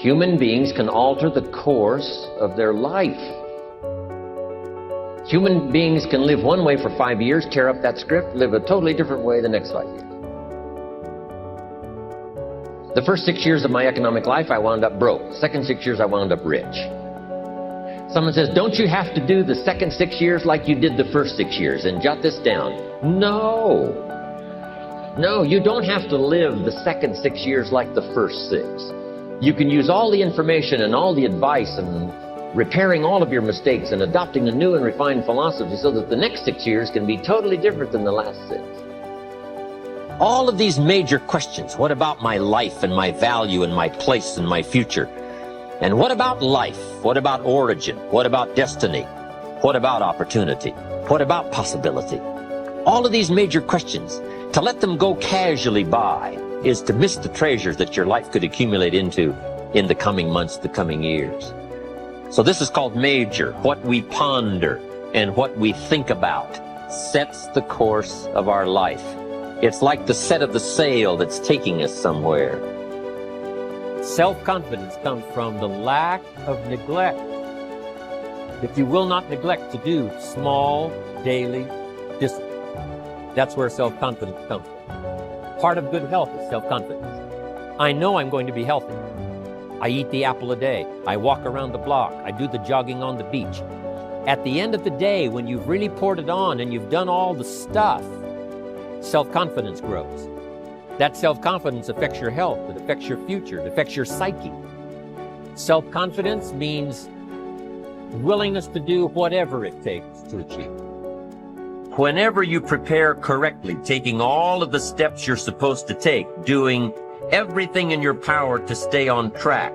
Human beings can alter the course of their life. Human beings can live one way for 5 years, tear up that script, live a totally different way the next 5 years. The first 6 years of my economic life, I wound up broke. Second 6 years, I wound up rich. Someone says, don't you have to do the second 6 years like you did the first 6 years? And jot this down. No. No, you don't have to live the second 6 years like the first 6. You can use all the information and all the advice and repairing all of your mistakes and adopting a new and refined philosophy so that the next 6 years can be totally different than the last 6. All of these major questions, what about my life and my value and my place and my future? And what about life? What about origin? What about destiny? What about opportunity? What about possibility? All of these major questions, to let them go casually by is to miss the treasures that your life could accumulate into in the coming months, the coming years. So this is called major. What we ponder and what we think about sets the course of our life. It's like the set of the sail that's taking us somewhere. Self-confidence comes from the lack of neglect. If you will not neglect to do small, daily discipline, that's where self-confidence comes from. Part of good health is self-confidence. I know I'm going to be healthy. I eat the apple a day. I walk around the block. I do the jogging on the beach. At the end of the day, when you've really poured it on and you've done all the stuff, self-confidence grows. That self-confidence affects your health, it affects your future, it affects your psyche. Self-confidence means willingness to do whatever it takes to achieve. Whenever you prepare correctly, taking all of the steps you're supposed to take, doing everything in your power to stay on track,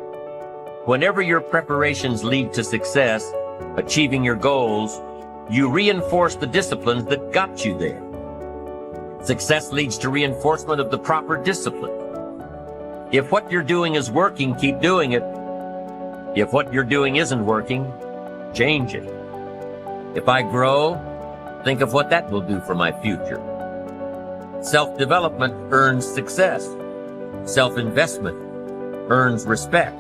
whenever your preparations lead to success, achieving your goals, you reinforce the disciplines that got you there. Success leads to reinforcement of the proper discipline. If what you're doing is working, keep doing it. If what you're doing isn't working, change it. If I grow, think of what that will do for my future. Self-development earns success. Self-investment earns respect.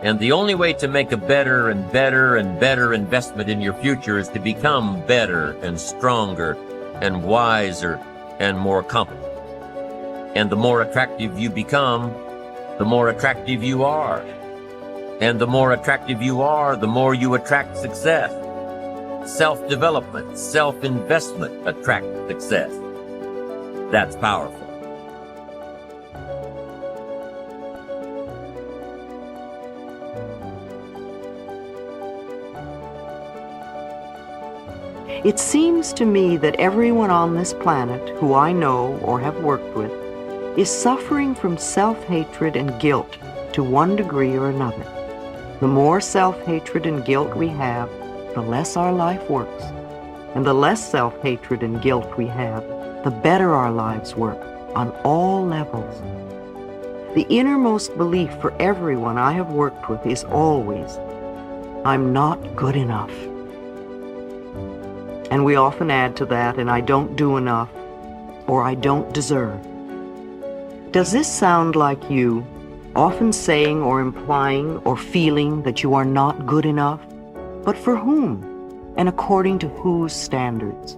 And the only way to make a better and better and better investment in your future is to become better and stronger and wiser and more competent. And the more attractive you become, the more attractive you are. And the more attractive you are, the more you attract success. Self-development, self-investment attract success. That's powerful. It seems to me that everyone on this planet who I know or have worked with is suffering from self-hatred and guilt to one degree or another. The more self-hatred and guilt we have, the less our life works. And the less self-hatred and guilt we have, the better our lives work on all levels. The innermost belief for everyone I have worked with is always, I'm not good enough. And we often add to that, and I don't do enough, or I don't deserve. Does this sound like you, often saying or implying or feeling that you are not good enough? But for whom? And according to whose standards?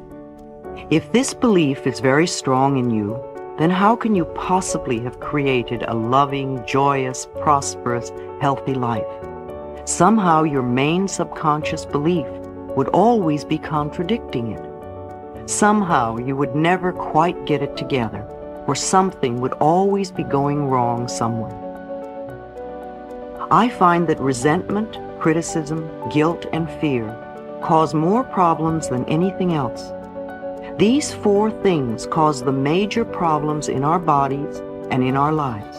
If this belief is very strong in you, then how can you possibly have created a loving, joyous, prosperous, healthy life? Somehow your main subconscious belief would always be contradicting it. Somehow you would never quite get it together, or something would always be going wrong somewhere. I find that resentment, criticism, guilt, and fear cause more problems than anything else. These four things cause the major problems in our bodies and in our lives.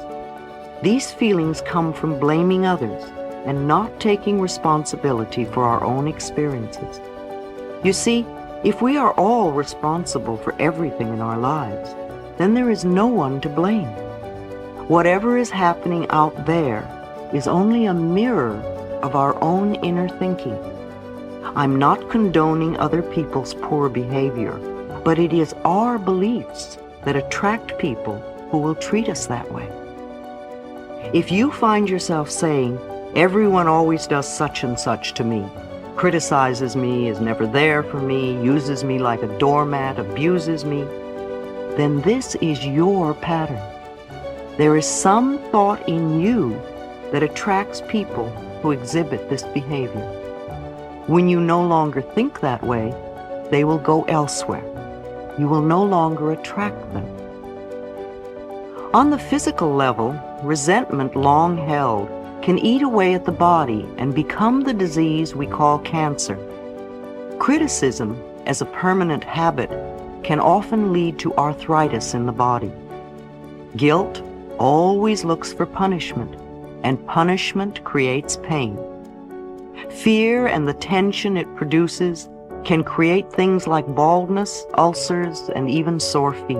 These feelings come from blaming others and not taking responsibility for our own experiences. You see, if we are all responsible for everything in our lives, then there is no one to blame. Whatever is happening out there is only a mirror of our own inner thinking. I'm not condoning other people's poor behavior, but it is our beliefs that attract people who will treat us that way. If you find yourself saying, "Everyone always does such and such to me, criticizes me, is never there for me, uses me like a doormat, abuses me," then this is your pattern. There is some thought in you that attracts people who exhibit this behavior. When you no longer think that way, they will go elsewhere. You will no longer attract them. On the physical level, resentment long held can eat away at the body and become the disease we call cancer. Criticism, as a permanent habit, can often lead to arthritis in the body. Guilt always looks for punishment, and punishment creates pain. Fear and the tension it produces can create things like baldness, ulcers, and even sore feet.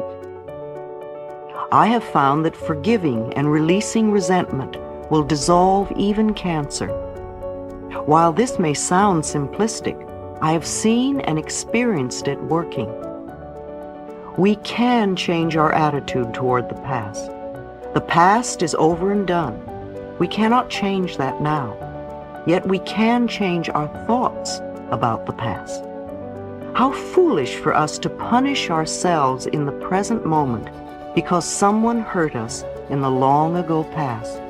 I have found that forgiving and releasing resentment will dissolve even cancer. While this may sound simplistic, I have seen and experienced it working. We can change our attitude toward the past. The past is over and done. We cannot change that now. Yet we can change our thoughts about the past. How foolish for us to punish ourselves in the present moment because someone hurt us in the long ago past.